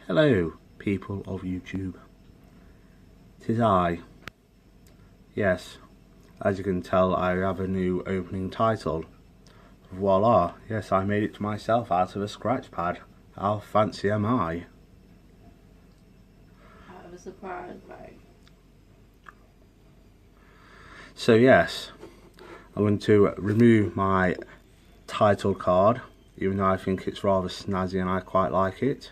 Hello, people of YouTube. 'Tis I. Yes, as you can tell, I have a new opening title. Voila, yes, I made it myself out of a scratch pad. How fancy am I? I was surprised by it. So yes, I'm going to remove my title card, even though I think it's rather snazzy and I quite like it.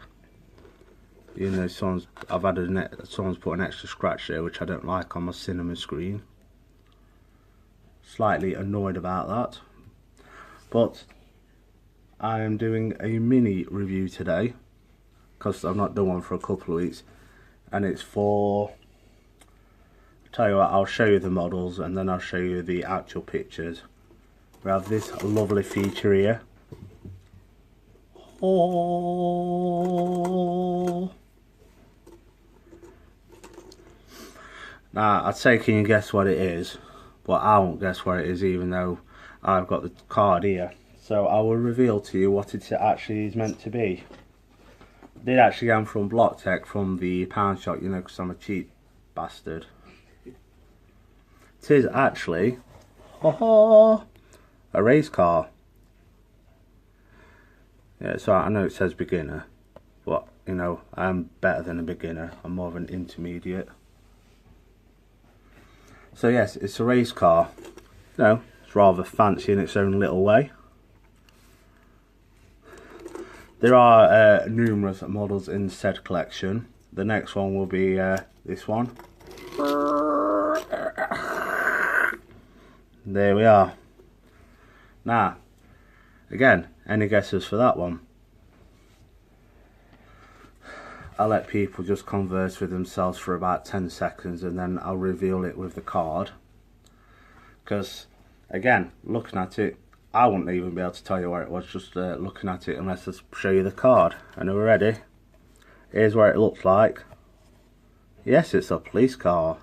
You know, someone's put an extra scratch there which I don't like on my cinema screen. Slightly annoyed about that. But I am doing a mini review today because I've not done one for a couple of weeks, and it's for, tell you what, I'll show you the models and then I'll show you the actual pictures. We have this lovely feature here. Oh. Now, I'd say, can you guess what it is? But I won't guess what it is, even though I've got the card here. So I will reveal to you what it actually is meant to be. I did actually get them from Block Tech, from the pound shop, you know, because I'm a cheap bastard. It is actually a race car. Yeah, so I know it says beginner, but you know, I'm better than a beginner. I'm more of an intermediate. So yes, it's a race car. You know, it's rather fancy in its own little way. There are numerous models in said collection. The next one will be this one. There we are. Now, again, any guesses for that one? I'll let people just converse with themselves for about 10 seconds and then I'll reveal it with the card. Because, again, looking at it, I wouldn't even be able to tell you where it was just looking at it unless I show you the card. And we're ready. Here's what it looks like. Yes, it's a police car.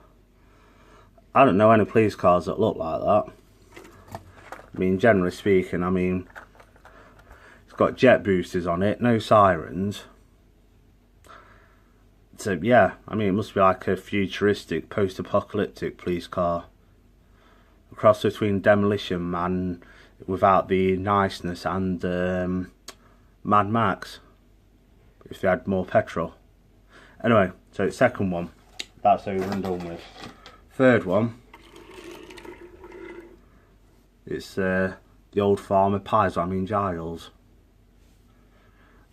I don't know any police cars that look like that. I mean, generally speaking, I mean, it's got jet boosters on it, no sirens. So yeah, I mean, it must be like a futuristic, post-apocalyptic police car. A cross between Demolition Man without the niceness and Mad Max, if they had more petrol. Anyway, so it's second one, that's over and done with. Third one, it's the old farmer Pies, I mean Giles.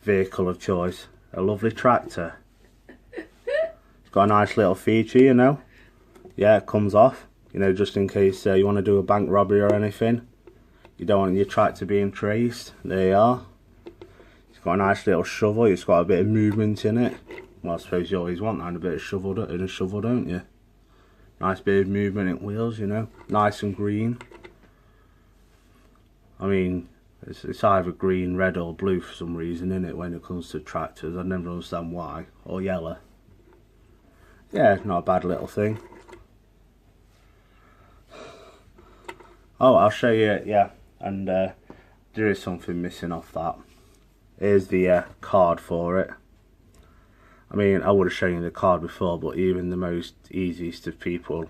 Vehicle of choice, a lovely tractor. It's got a nice little feature, you know. Yeah, it comes off, you know, just in case you want to do a bank robbery or anything. You don't want your tractor being traced. There you are. It's got a nice little shovel. It's got a bit of movement in it. Well, I suppose you always want that in a bit of shovel, don't you? Nice bit of movement in wheels, you know. Nice and green. I mean, it's either green, red or blue for some reason, isn't it, when it comes to tractors. I never understand why. Or yellow. Yeah, not a bad little thing. Oh, I'll show you, yeah, and there is something missing off that. Here's the card for it. I mean, I would have shown you the card before, but even the most easiest of people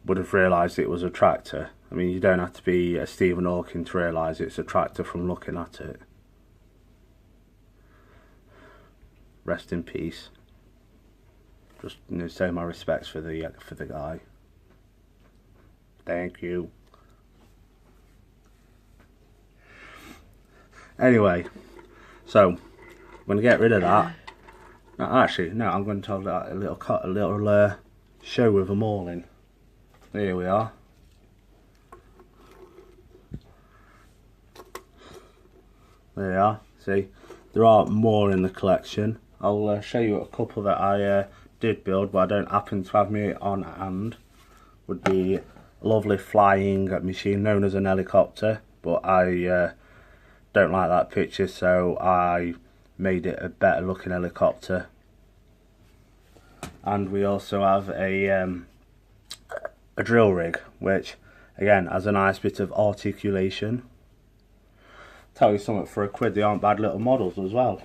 would have realised it was a tractor. I mean, you don't have to be Stephen Hawking to realise it's a tractor from looking at it. Rest in peace. Just, you know, say my respects for the guy. Thank you. Anyway, so I'm going to get rid of that. No, actually, no, I'm going to tell that a little show with them all in. Here we are. There you are. See, there are more in the collection. I'll show you a couple that I did build, but I don't happen to have me on hand. Would be a lovely flying machine known as an helicopter, but I don't like that picture, so I made it a better looking helicopter. And we also have a drill rig, which again has a nice bit of articulation. Tell you something, for £1 they aren't bad little models as well.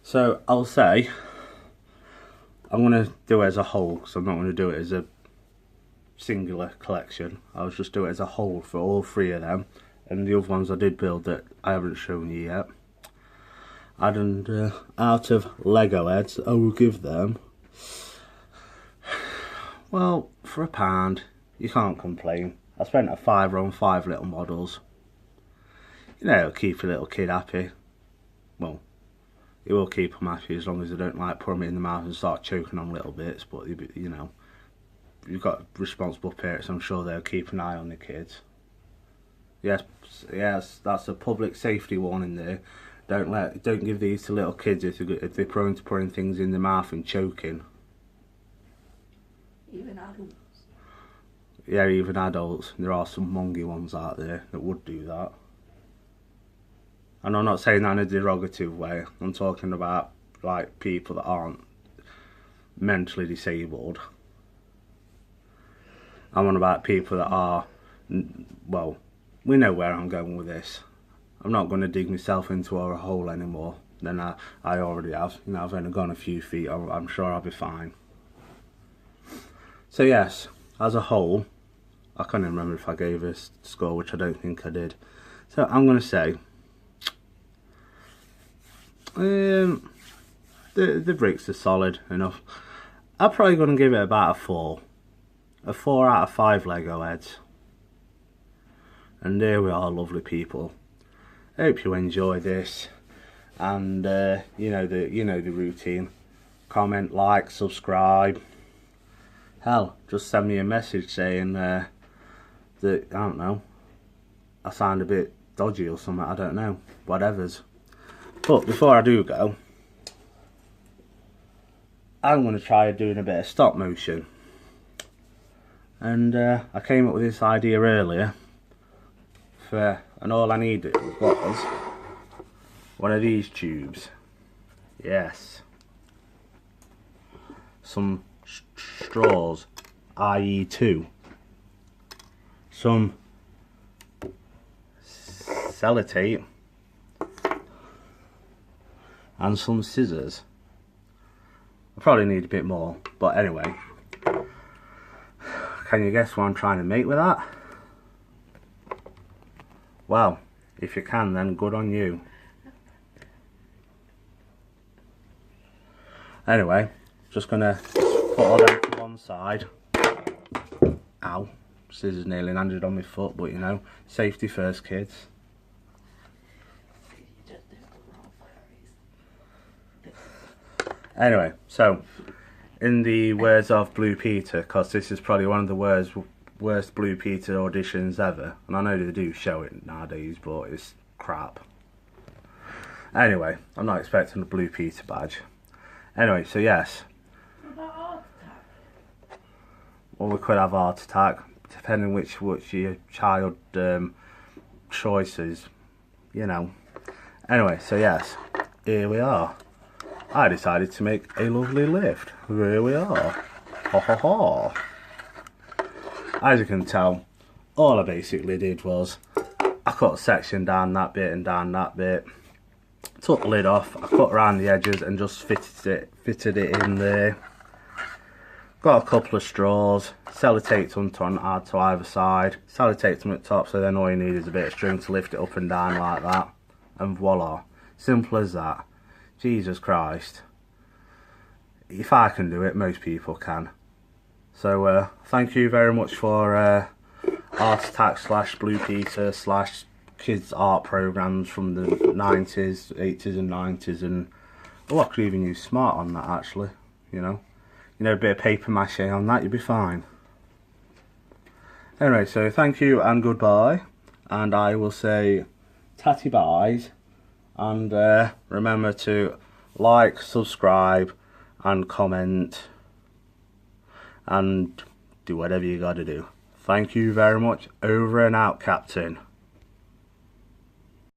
So I'll say I'm going to do it as a whole, because I'm not going to do it as a singular collection. I'll just do it as a whole for all 3 of them, and the other ones I did build that I haven't shown you yet. And out of Lego heads, I will give them, well, for £1, you can't complain. I spent a £5 on 5 little models. You know, it'll keep a little kid happy. Well, it will keep them happy as long as they don't like put them in the mouth and start choking on little bits. But you know, you've got responsible parents. I'm sure they'll keep an eye on the kids. Yes, that's a public safety warning there. Don't give these to little kids if they're prone to putting things in their mouth and choking. Even adults. Yeah, even adults. There are some mongy ones out there that would do that. And I'm not saying that in a derogative way. I'm talking about like people that aren't mentally disabled. I'm on about people that are, well, we know where I'm going with this. I'm not going to dig myself into a hole anymore than I already have. You know, I've only gone a few feet. I'm sure I'll be fine. So yes, as a whole, I can't even remember if I gave a score, which I don't think I did. So I'm going to say the bricks are solid enough. I'm probably going to give it about a 4. A 4 out of 5 Lego heads. And there we are, lovely people. Hope you enjoy this, and you know the routine. Comment, like, subscribe. Hell, just send me a message saying that, I don't know, I sound a bit dodgy or something. I don't know. Whatever's. But before I do go, I'm going to try doing a bit of stop motion. And I came up with this idea earlier. And all I needed was one of these tubes. Yes. Some straws, i.e. 2. Some sellotape. And some scissors. I probably need a bit more, but anyway. Can you guess what I'm trying to make with that? Well, if you can, then good on you. Anyway, just gonna put all them to one side. Ow, scissors nearly landed on my foot, but you know, safety first, kids. Anyway, so in the words of Blue Peter, because this is probably one of the worst Blue Peter auditions ever, and I know they do show it nowadays, but it's crap. Anyway, I'm not expecting a Blue Peter badge. Anyway, so yes. What about heart attack? Well, we could have heart attack, depending which your child choices, you know. Anyway, so yes, here we are. I decided to make a lovely lift. Here we are. Ha ha ha. As you can tell, all I basically did was I cut a section down that bit and down that bit, took the lid off, I cut around the edges and just fitted it in there. Got a couple of straws, sellotaped them to either side, sellotaped them at the top, so then all you need is a bit of string to lift it up and down like that, and voila, simple as that. Jesus Christ, if I can do it, most people can. So thank you very much for Art Attack / Blue Peter / kids art programs from the 90s, 80s and 90s, and oh, I could even use Smart on that actually, you know, a bit of paper mache on that, you'd be fine. Anyway, so thank you and goodbye, and I will say tatty byes, and remember to like, subscribe and comment and do whatever you gotta do. Thank you very much. Over and out, Captain.